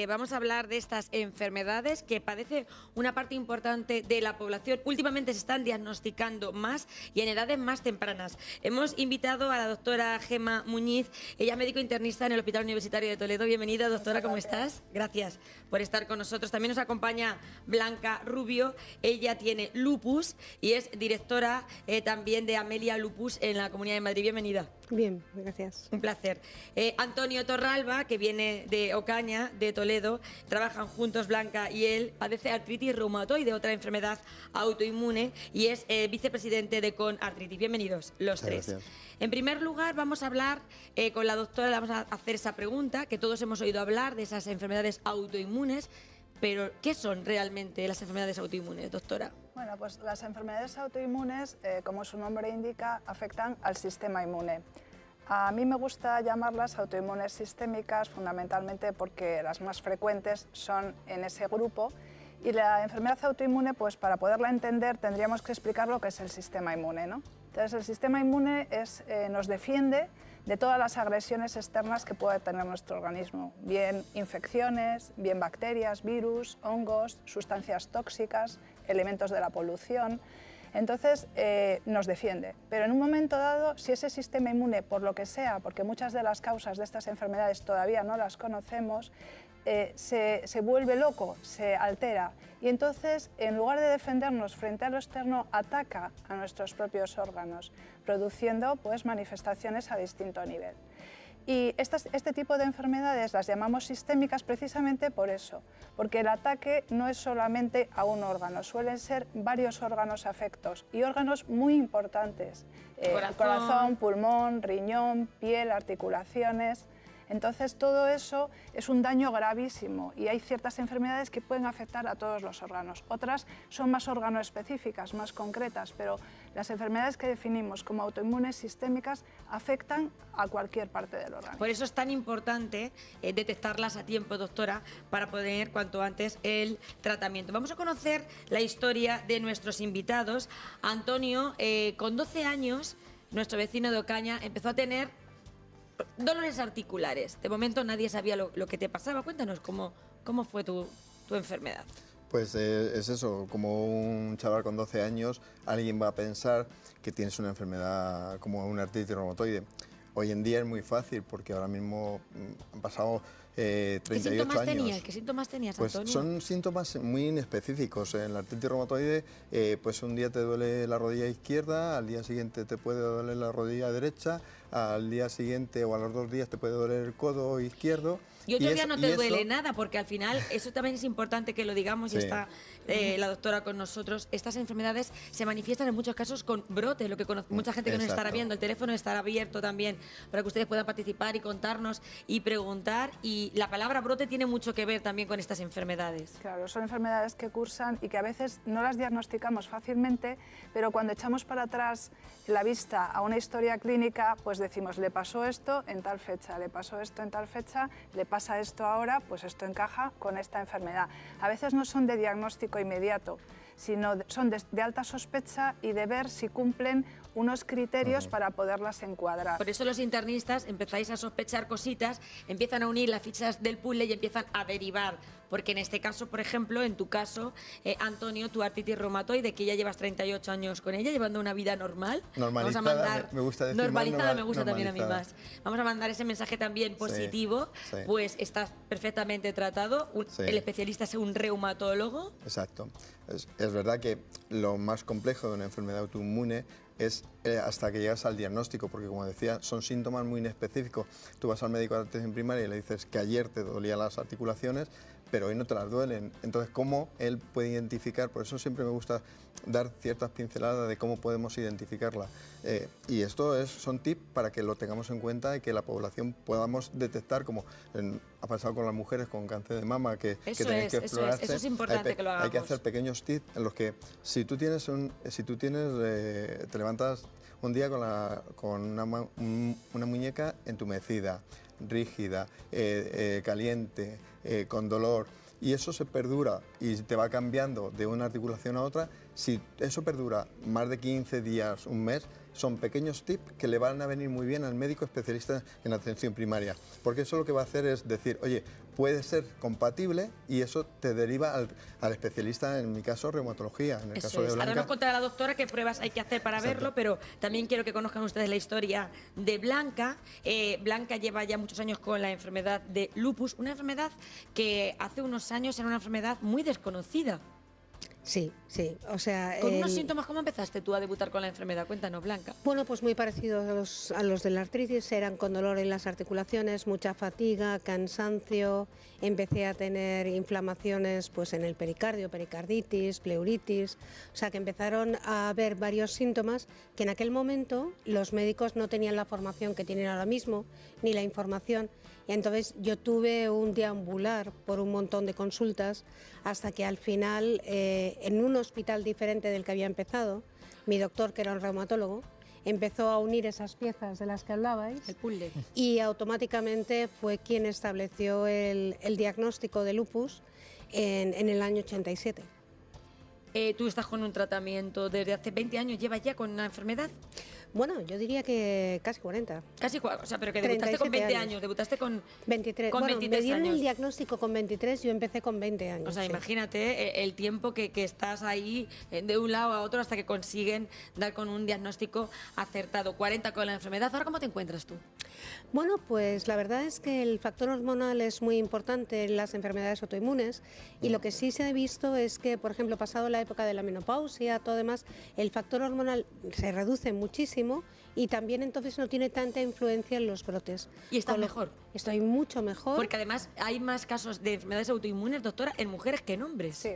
Vamos a hablar de estas enfermedades que padece una parte importante de la población. Últimamente se están diagnosticando más y en edades más tempranas. Hemos invitado a la doctora Gemma Muñiz, ella es médico internista en el Hospital Universitario de Toledo. Bienvenida, doctora, ¿cómo estás? Gracias por estar con nosotros. También nos acompaña Blanca Rubio, ella tiene lupus y es directora también de Amelia Lupus en la Comunidad de Madrid. Bienvenida. Bien, gracias. Un placer. Antonio Torralba, que viene de Ocaña, de Toledo, trabajan juntos Blanca y él, padece artritis reumatoide, otra enfermedad autoinmune, y es vicepresidente de Con Artritis. Bienvenidos los tres. Gracias. En primer lugar, vamos a hablar con la doctora, le vamos a hacer esa pregunta, que todos hemos oído hablar de esas enfermedades autoinmunes, pero ¿qué son realmente las enfermedades autoinmunes, doctora? Bueno, pues las enfermedades autoinmunes, como su nombre indica, afectan al sistema inmune. A mí me gusta llamarlas autoinmunes sistémicas fundamentalmente porque las más frecuentes son en ese grupo, y la enfermedad autoinmune, pues para poderla entender tendríamos que explicar lo que es el sistema inmune, ¿no? Entonces el sistema inmune nos defiende de todas las agresiones externas que puede tener nuestro organismo, bien infecciones, bien bacterias, virus, hongos, sustancias tóxicas, elementos de la polución. Entonces nos defiende, pero en un momento dado, si ese sistema inmune, por lo que sea, porque muchas de las causas de estas enfermedades todavía no las conocemos, se vuelve loco, se altera, y entonces en lugar de defendernos frente a lo externo, ataca a nuestros propios órganos, produciendo pues manifestaciones a distinto nivel. Y este tipo de enfermedades las llamamos sistémicas precisamente por eso, porque el ataque no es solamente a un órgano, suelen ser varios órganos afectos y órganos muy importantes, corazón, pulmón, riñón, piel, articulaciones. Entonces todo eso es un daño gravísimo y hay ciertas enfermedades que pueden afectar a todos los órganos. Otras son más organoespecíficas, más concretas, pero las enfermedades que definimos como autoinmunes sistémicas afectan a cualquier parte del organismo. Por eso es tan importante detectarlas a tiempo, doctora, para poder cuanto antes el tratamiento. Vamos a conocer la historia de nuestros invitados. Antonio, con 12 años, nuestro vecino de Ocaña empezó a tener dolores articulares. De momento nadie sabía lo que te pasaba. Cuéntanos cómo fue tu enfermedad. Pues es eso, como un chaval con 12 años, alguien va a pensar que tienes una enfermedad como una artritis reumatoide. Hoy en día es muy fácil porque ahora mismo han pasado 38 años. ¿Qué síntomas tenías, pues Antonio? Son síntomas muy inespecíficos. En la artritis reumatoide, pues un día te duele la rodilla izquierda, al día siguiente te puede doler la rodilla derecha, al día siguiente o a los 2 días te puede doler el codo izquierdo. Y otro día no te duele nada, porque al final eso también es importante que lo digamos, sí. Y está la doctora con nosotros. Estas enfermedades se manifiestan en muchos casos con brotes, lo que mucha gente que nos estará viendo. El teléfono estará abierto también para que ustedes puedan participar y contarnos y preguntar. Y la palabra brote tiene mucho que ver también con estas enfermedades. Claro, son enfermedades que cursan y que a veces no las diagnosticamos fácilmente, pero cuando echamos para atrás la vista a una historia clínica, pues decimos, le pasó esto en tal fecha, le pasó esto en tal fecha, le pasa esto ahora, pues esto encaja con esta enfermedad. A veces no son de diagnóstico inmediato, sino son de alta sospecha y de ver si cumplen unos criterios para poderlas encuadrar. Por eso los internistas empezáis a sospechar cositas, empiezan a unir las fichas del puzzle y empiezan a derivar. Porque en este caso, por ejemplo, en tu caso, Antonio, tu artritis reumatoide, que ya llevas 38 años con ella, llevando una vida normal. Normalizada, vamos a mandar, me gusta decir normalizada, más, me gusta también a mí normalizada. más. Vamos a mandar ese mensaje también positivo, sí. Pues estás perfectamente tratado. Sí. El especialista es un reumatólogo. Exacto. Es verdad que lo más complejo de una enfermedad autoinmune es hasta que llegas al diagnóstico, porque como decía, son síntomas muy inespecíficos. Tú vas al médico de atención primaria y le dices que ayer te dolían las articulaciones, pero hoy no te las duelen. Entonces, ¿cómo él puede identificar? Por eso siempre me gusta dar ciertas pinceladas de cómo podemos identificarla. Y esto son tips para que lo tengamos en cuenta y que la población podamos detectar, como ha pasado con las mujeres con cáncer de mama, que tenéis que explorarse. Eso es importante que lo hagamos. Hay que hacer pequeños tips en los que si tú tienes, te levantas un día con una muñeca entumecida, rígida, caliente, con dolor, y eso se perdura y te va cambiando de una articulación a otra, si eso perdura más de 15 días, un mes, son pequeños tips que le van a venir muy bien al médico especialista en atención primaria, porque eso lo que va a hacer es decir, oye, puede ser compatible y eso te deriva al especialista, en mi caso, reumatología. En el caso de Blanca. Ahora nos contará la doctora qué pruebas hay que hacer para verlo, pero también quiero que conozcan ustedes la historia de Blanca. Blanca lleva ya muchos años con la enfermedad de lupus, una enfermedad que hace unos años era una enfermedad muy desconocida. Sí, sí, o sea... Con unos síntomas, ¿cómo empezaste tú a debutar con la enfermedad? Cuéntanos, Blanca. Bueno, pues muy parecidos a los de la artritis, eran con dolor en las articulaciones, mucha fatiga, cansancio, empecé a tener inflamaciones pues en el pericardio, pericarditis, pleuritis, o sea que empezaron a haber varios síntomas que en aquel momento los médicos no tenían la formación que tienen ahora mismo, ni la información. Y entonces yo tuve un deambular por un montón de consultas hasta que al final, en un hospital diferente del que había empezado, mi doctor, que era un reumatólogo, empezó a unir esas piezas de las que hablabais. El puzzle. Y automáticamente fue quien estableció el diagnóstico de lupus en el año 87. Tú estás con un tratamiento desde hace 20 años, ¿llevas ya con una enfermedad? Bueno, yo diría que casi 40. Casi, o sea, pero que debutaste con 20 años, debutaste con 23. Con Bueno, 23 me dieron años. el diagnóstico con 23, yo empecé con 20 años. O sea, sí. imagínate el tiempo que estás ahí de un lado a otro hasta que consiguen dar con un diagnóstico acertado. 40 con la enfermedad. ¿Ahora cómo te encuentras tú? Bueno, pues la verdad es que el factor hormonal es muy importante en las enfermedades autoinmunes y lo que sí se ha visto es que, por ejemplo, pasado la época de la menopausia, todo demás, el factor hormonal se reduce muchísimo y también entonces no tiene tanta influencia en los brotes. ¿Y estás mejor? Estoy mucho mejor. Porque además hay más casos de enfermedades autoinmunes, doctora, en mujeres que en hombres. Sí,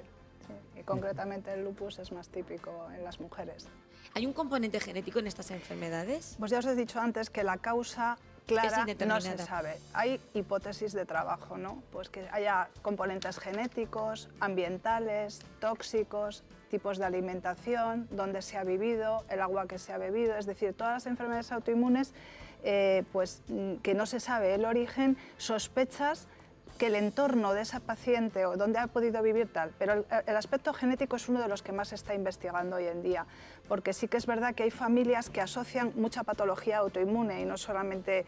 sí. Y concretamente el lupus es más típico en las mujeres. ¿Hay un componente genético en estas enfermedades? Pues ya os he dicho antes que la causa Es clara no indeterminada. se sabe. Hay hipótesis de trabajo, ¿no? Pues que haya componentes genéticos, ambientales, tóxicos, tipos de alimentación, dónde se ha vivido, el agua que se ha bebido, es decir, todas las enfermedades autoinmunes, pues que no se sabe el origen, sospechas que el entorno de esa paciente o dónde ha podido vivir tal, pero el aspecto genético es uno de los que más se está investigando hoy en día, porque sí que es verdad que hay familias que asocian mucha patología autoinmune y no solamente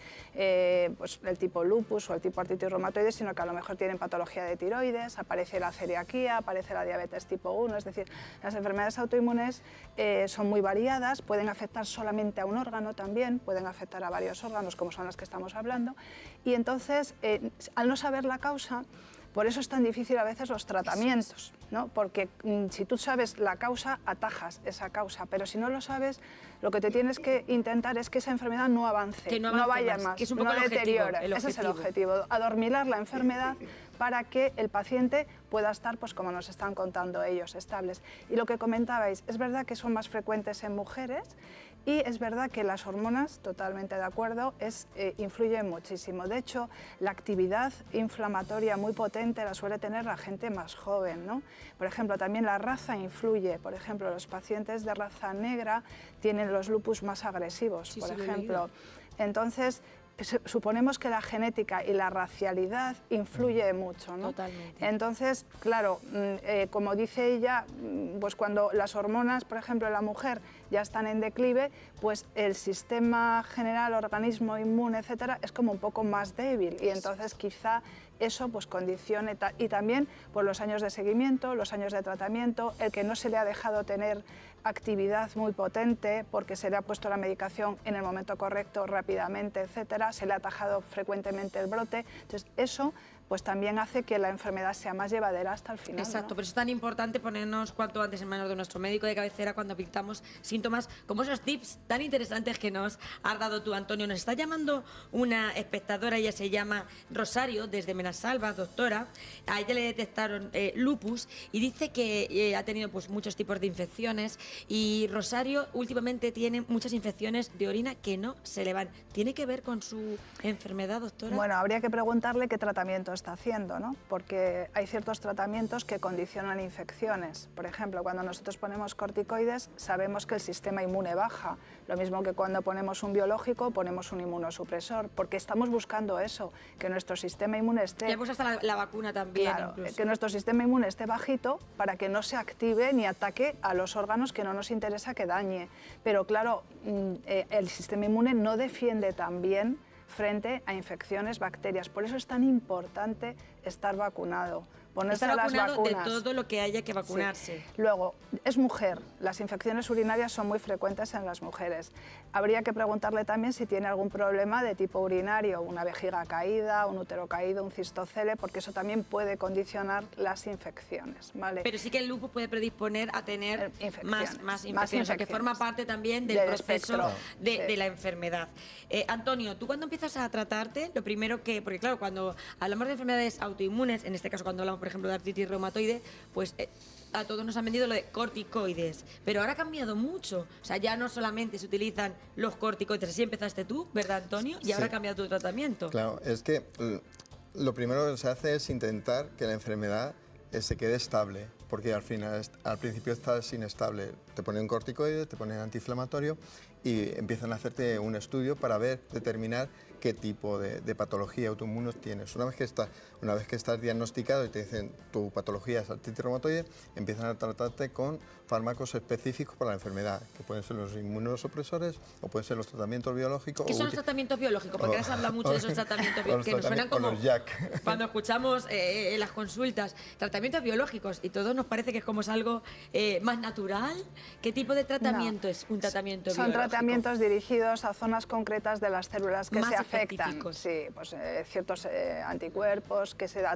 pues el tipo lupus o el tipo artritis reumatoide, sino que a lo mejor tienen patología de tiroides, aparece la celiaquía, aparece la diabetes tipo 1, es decir, las enfermedades autoinmunes son muy variadas, pueden afectar solamente a un órgano también, pueden afectar a varios órganos como son las que estamos hablando, y entonces al no saber la causa, por eso es tan difícil a veces los tratamientos, ¿no? Porque si tú sabes la causa, atajas esa causa, pero si no lo sabes, lo que te tienes que intentar es que esa enfermedad no avance, Que no no avance vaya más, más, que es un poco no el objetivo, deteriore. el Ese es el objetivo. objetivo, adormilar la enfermedad para que el paciente pueda estar, pues como nos están contando ellos, estables. Y lo que comentabais, es verdad que son más frecuentes en mujeres y es verdad que las hormonas, totalmente de acuerdo, influyen muchísimo. De hecho, la actividad inflamatoria muy potente la suele tener la gente más joven, ¿no? Por ejemplo, también la raza influye. Por ejemplo, los pacientes de raza negra tienen los lupus más agresivos, Sí, por sí, lo he ejemplo. leído. Entonces, suponemos que la genética y la racialidad influye mucho, ¿no? Totalmente. Entonces, claro, como dice ella, pues cuando las hormonas, por ejemplo, en la mujer ya están en declive, pues el sistema general, organismo inmune, etcétera, es como un poco más débil y entonces quizá eso pues condicione y también pues los años de seguimiento, los años de tratamiento, el que no se le ha dejado tener actividad muy potente porque se le ha puesto la medicación en el momento correcto, rápidamente, etcétera, se le ha atajado frecuentemente el brote, entonces eso pues también hace que la enfermedad sea más llevadera hasta el final. Exacto, ¿no? por eso es tan importante ponernos cuanto antes en manos de nuestro médico de cabecera cuando pintamos síntomas, como esos tips tan interesantes que nos has dado tú, Antonio. Nos está llamando una espectadora, ella se llama Rosario, desde Menasalva, doctora. A ella le detectaron lupus y dice que ha tenido pues muchos tipos de infecciones y Rosario últimamente tiene muchas infecciones de orina que no se le van. ¿Tiene que ver con su enfermedad, doctora? Bueno, habría que preguntarle qué tratamiento está haciendo, ¿no? Porque hay ciertos tratamientos que condicionan infecciones. Por ejemplo, cuando nosotros ponemos corticoides, sabemos que el sistema inmune baja. Lo mismo que cuando ponemos un biológico, ponemos un inmunosupresor, porque estamos buscando eso, que nuestro sistema inmune esté... Le hasta la vacuna también. Claro, incluso. que nuestro sistema inmune esté bajito para que no se active ni ataque a los órganos que no nos interesa que dañe. Pero claro, el sistema inmune no defiende tan bien frente a infecciones, bacterias. Por eso es tan importante estar vacunado. Ponerse Estar las vacunado vacunas. de todo lo que haya que vacunarse. Sí. Luego, es mujer. Las infecciones urinarias son muy frecuentes en las mujeres. Habría que preguntarle también si tiene algún problema de tipo urinario, una vejiga caída, un útero caído, un cistocele, porque eso también puede condicionar las infecciones, ¿vale? Pero sí que el lupus puede predisponer a tener más infecciones, o sea, que forma parte también del proceso de la enfermedad. Antonio, tú cuando empiezas a tratarte, lo primero que, porque claro, cuando hablamos de enfermedades autoinmunes, en este caso cuando hablamos por ejemplo de artritis reumatoide, pues a todos nos han vendido lo de corticoides, pero ahora ha cambiado mucho, o sea, ya no solamente se utilizan los corticoides, así empezaste tú, ¿verdad, Antonio? Y ahora ha cambiado tu tratamiento. Claro, es que lo primero que se hace es intentar que la enfermedad se quede estable, porque al principio estás inestable, te ponen un corticoide, te ponen antiinflamatorio y empiezan a hacerte un estudio para determinar qué tipo de patología autoinmune tienes. Una vez que estás diagnosticado y te dicen tu patología es artritis reumatoide, empiezan a tratarte con fármacos específicos para la enfermedad, que pueden ser los inmunosupresores o pueden ser los tratamientos biológicos. ¿Qué son los tratamientos biológicos? Porque ahora se habla mucho de esos tratamientos biológicos, que nos suenan como los JAK. Cuando escuchamos en las consultas, tratamientos biológicos, y todos nos parece que es algo más natural. ¿Qué tipo de tratamiento es un tratamiento biológico? Son tratamientos dirigidos a zonas concretas de las células que más se afectan. específicos. Sí, pues ciertos anticuerpos que se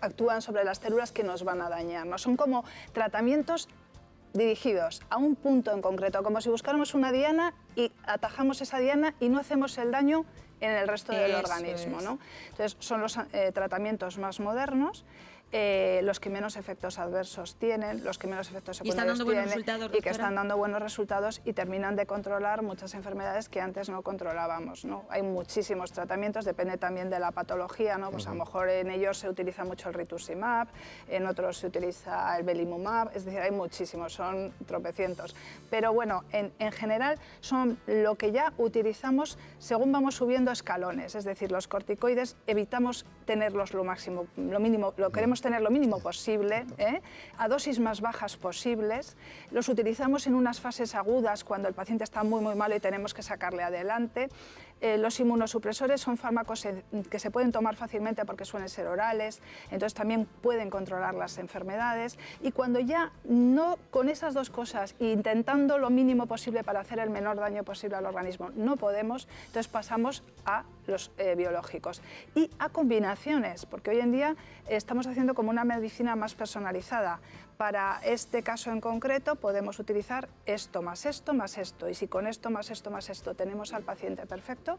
actúan sobre las células que nos van a dañar, ¿no? Son como tratamientos dirigidos a un punto en concreto, como si buscáramos una diana y atajamos esa diana y no hacemos el daño en el resto del organismo, ¿no? Entonces, son los tratamientos más modernos, los que menos efectos adversos tienen, los que menos efectos secundarios tienen y que están dando buenos resultados y terminan de controlar muchas enfermedades que antes no controlábamos, ¿no? Hay muchísimos tratamientos, depende también de la patología, ¿no? Pues a lo mejor en ellos se utiliza mucho el rituximab, en otros se utiliza el belimumab, es decir, hay muchísimos, son tropecientos. Pero bueno, en general son lo que ya utilizamos según vamos subiendo escalones, es decir, los corticoides evitamos tenerlos lo mínimo, lo queremos tener lo mínimo posible, a dosis más bajas posibles. Los utilizamos en unas fases agudas cuando el paciente está muy malo y tenemos que sacarle adelante. Los inmunosupresores son fármacos que se pueden tomar fácilmente porque suelen ser orales, entonces también pueden controlar las enfermedades. Y cuando ya no, con esas dos cosas, intentando lo mínimo posible para hacer el menor daño posible al organismo, no podemos, entonces pasamos a los biológicos y a combinaciones, porque hoy en día estamos haciendo como una medicina más personalizada. Para este caso en concreto podemos utilizar esto más esto más esto, y si con esto más esto más esto tenemos al paciente perfecto,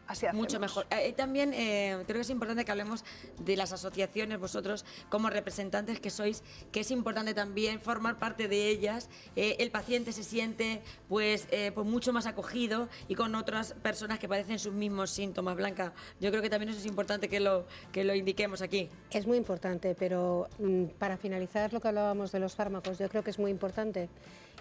así hacemos. Mucho mejor. También creo que es importante que hablemos de las asociaciones, vosotros como representantes que sois, que es importante también formar parte de ellas. El paciente se siente pues mucho más acogido y con otras personas que padecen sus mismos síntomas. Blanca, yo creo que también eso es importante que lo indiquemos aquí. Es muy importante, pero para finalizar lo que hablábamos de los fármacos, yo creo que es muy importante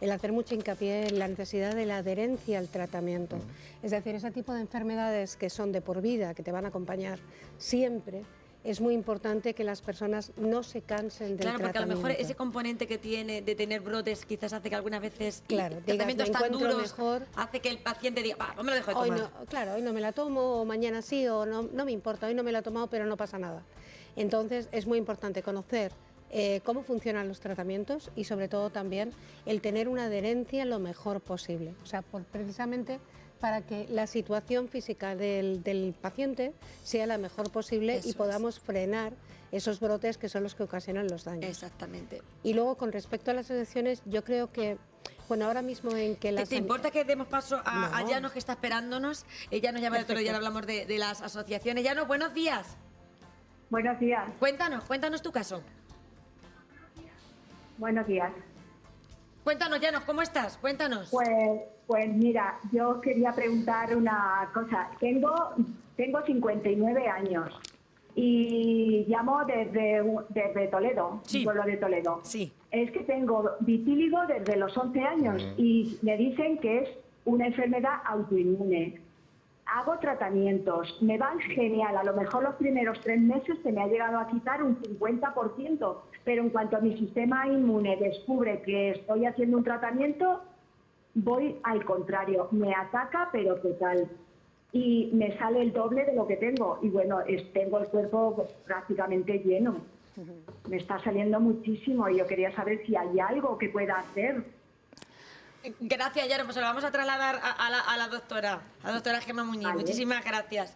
el hacer mucho hincapié en la necesidad de la adherencia al tratamiento. Es decir, ese tipo de enfermedades que son de por vida, que te van a acompañar siempre, es muy importante que las personas no se cansen del tratamiento. Claro, porque a lo mejor ese componente que tiene de tener brotes quizás hace que algunas veces claro, tratamientos tan duros hace que el paciente diga, no me lo dejo de tomar. Hoy no me la tomo, o mañana sí, o no me importa, hoy no me la he tomado, pero no pasa nada. Entonces es muy importante conocer cómo funcionan los tratamientos y sobre todo también el tener una adherencia lo mejor posible, o sea, precisamente para que la situación física del paciente sea la mejor posible y podamos frenar esos brotes que son los que ocasionan los daños. Exactamente. Y luego con respecto a las asociaciones, yo creo que bueno, ahora mismo en que las... ¿Te importa que demos paso a Llanos, que está esperándonos? Ella nos llama el otro día, hablamos de las asociaciones. Llanos, buenos días. Buenos días. Cuéntanos tu caso. Buenos días. Cuéntanos, Llanos, ¿cómo estás? Cuéntanos. Pues mira, yo quería preguntar una cosa. Tengo 59 años y llamo desde Toledo, sí. Pueblo de Toledo. Sí. Es que tengo vitíligo desde los 11 años y me dicen que es una enfermedad autoinmune. Hago tratamientos, me van genial, a lo mejor los primeros 3 meses se me ha llegado a quitar un 50%, pero en cuanto a mi sistema inmune descubre que estoy haciendo un tratamiento, voy al contrario, me ataca pero total. y me sale el doble de lo que tengo. Y bueno, tengo el cuerpo pues, prácticamente lleno. Me está saliendo muchísimo y yo quería saber si hay algo que pueda hacer. Gracias, Yaro. Pues se lo vamos a trasladar a la doctora Gemma Muñiz. Vale. Muchísimas gracias.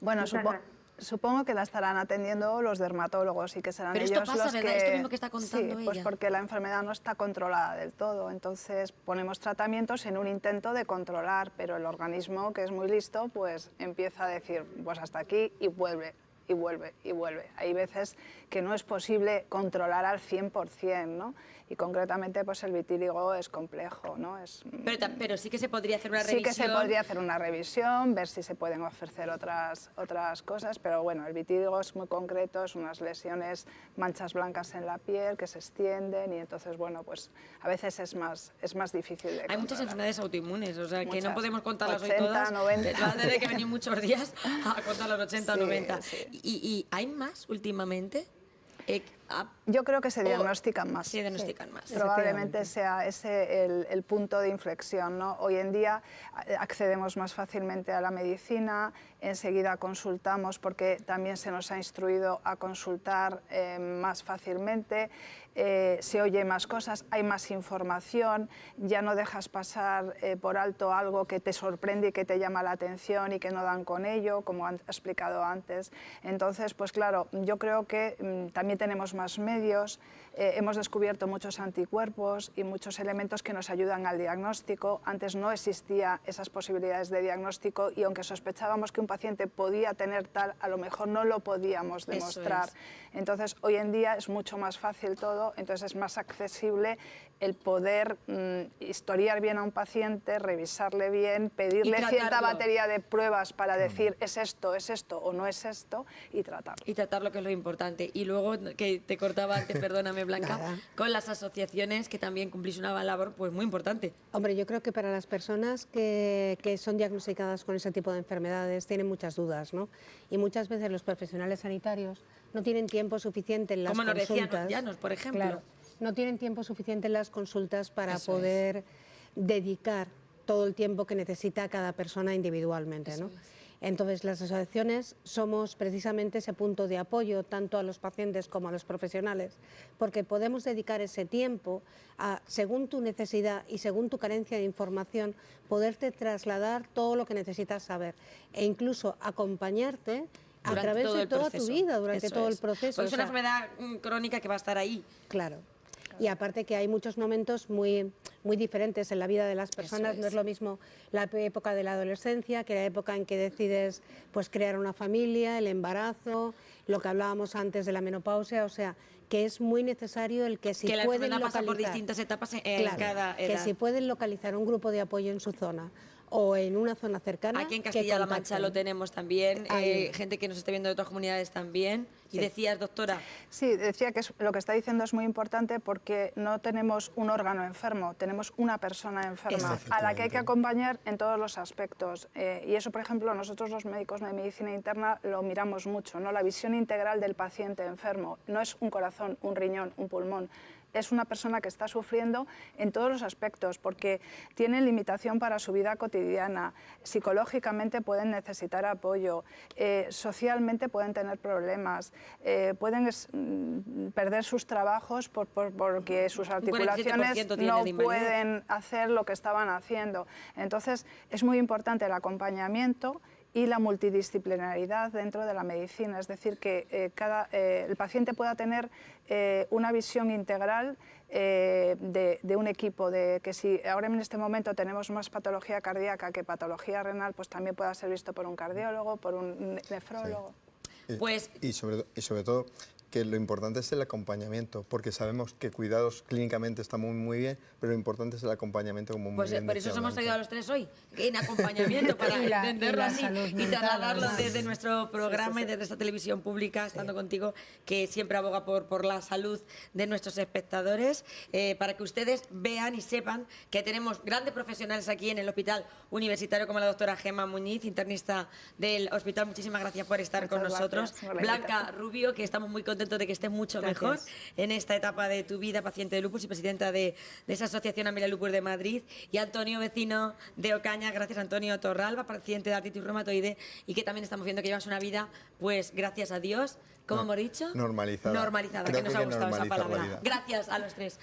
Bueno, Muchas gracias. supongo que la estarán atendiendo los dermatólogos y que serán Pero ellos esto pasa, los ¿verdad? que... Esto mismo que está contando sí, pues ella. porque la enfermedad no está controlada del todo, entonces ponemos tratamientos en un intento de controlar, pero el organismo, que es muy listo, pues empieza a decir, pues hasta aquí y vuelve. Y vuelve, y vuelve. Hay veces que no es posible controlar al 100%, ¿no? Y concretamente, pues el vitíligo es complejo, ¿no? Pero sí que se podría hacer una revisión. Sí que se podría hacer una revisión, ver si se pueden ofrecer otras cosas, pero bueno, el vitíligo es muy concreto, es unas lesiones, manchas blancas en la piel que se extienden y entonces, bueno, pues a veces es más difícil de Hay controlar. muchas enfermedades autoinmunes, o sea, que no Muchas. podemos contarlas 80, hoy todas. 90. Vas a tener que venir muchos días a contar las 80 o Sí, 90. sí. ¿Y hay más últimamente? Yo creo que se diagnostican más. Se diagnostican más. Probablemente sea ese el punto de inflexión, ¿no? Hoy en día accedemos más fácilmente a la medicina, enseguida consultamos porque también se nos ha instruido a consultar más fácilmente, se oye más cosas, hay más información, ya no dejas pasar por alto algo que te sorprende y que te llama la atención y que no dan con ello, como han explicado antes. Entonces, pues claro, yo creo que también tenemos más medios, hemos descubierto muchos anticuerpos y muchos elementos que nos ayudan al diagnóstico. Antes no existían esas posibilidades de diagnóstico y aunque sospechábamos que un paciente podía tener tal, a lo mejor no lo podíamos demostrar. Entonces, hoy en día es mucho más fácil todo, entonces es más accesible el poder historiar bien a un paciente, revisarle bien, pedirle cierta batería de pruebas para decir es esto o no es esto y tratarlo. Y tratarlo, que es lo importante. Y luego, que te cortaba antes, perdóname Blanca, con las asociaciones que también cumplís una labor pues muy importante. Hombre, yo creo que para las personas que son diagnosticadas con ese tipo de enfermedades tienen muchas dudas, ¿no? Y muchas veces los profesionales sanitarios no tienen tiempo suficiente en las Como nos consultas. decían Llanos, por ejemplo. Claro, no tienen tiempo suficiente en las consultas para poder dedicar todo el tiempo que necesita cada persona individualmente, ¿no? Entonces, las asociaciones somos precisamente ese punto de apoyo tanto a los pacientes como a los profesionales, porque podemos dedicar ese tiempo a, según tu necesidad y según tu carencia de información, poderte trasladar todo lo que necesitas saber e incluso acompañarte a través de toda tu vida, durante todo el proceso. Porque es una enfermedad crónica que va a estar ahí. Claro. Y aparte que hay muchos momentos muy diferentes en la vida de las personas. No es lo mismo la época de la adolescencia que la época en que decides pues crear una familia, el embarazo, lo que hablábamos antes de la menopausia, o sea, que es muy necesario el que si que la pueden enfermedad localizar, pasa por distintas etapas en claro, cada edad. que si pueden localizar un grupo de apoyo en su zona o en una zona cercana. Aquí en Castilla-La Mancha lo tenemos también, gente que nos está viendo de otras comunidades también. Y decías, doctora. Sí, decía que lo que está diciendo es muy importante porque no tenemos un órgano enfermo, tenemos una persona enferma a la que hay que acompañar en todos los aspectos. Y eso, por ejemplo, nosotros los médicos de medicina interna lo miramos mucho, ¿no? La visión integral del paciente enfermo. No es un corazón, un riñón, un pulmón. Es una persona que está sufriendo en todos los aspectos porque tiene limitación para su vida cotidiana, psicológicamente pueden necesitar apoyo, socialmente pueden tener problemas, pueden perder sus trabajos porque sus articulaciones no pueden hacer lo que estaban haciendo. Entonces, es muy importante el acompañamiento y la multidisciplinaridad dentro de la medicina, es decir, que el paciente pueda tener una visión integral de un equipo, de que si ahora en este momento tenemos más patología cardíaca que patología renal, pues también pueda ser visto por un cardiólogo, por un nefrólogo. Sí. Pues, y sobre todo que lo importante es el acompañamiento, porque sabemos que cuidados clínicamente está muy bien, pero lo importante es el acompañamiento, como muy bien por eso decía os hemos Blanca. traído a los tres hoy, en acompañamiento, para entenderlo así y trasladarlo desde nuestro programa y desde esta televisión pública, estando contigo, que siempre aboga por la salud de nuestros espectadores, para que ustedes vean y sepan que tenemos grandes profesionales aquí en el Hospital Universitario, como la doctora Gemma Muñiz, internista del hospital. Muchísimas gracias por estar con nosotros. Gracias, Blanca Rubio, que estamos muy contentos contento de que estés mucho Gracias. mejor en esta etapa de tu vida, paciente de lupus y presidenta de esa asociación Amelia Lupus de Madrid. Y Antonio, vecino de Ocaña, gracias Antonio Torralba, paciente de artritis reumatoide, y que también estamos viendo que llevas una vida, pues gracias a Dios, como hemos dicho, normalizada. normalizada, Creo que nos que ha gustado esa normaliza la palabra. vida. Gracias a los tres.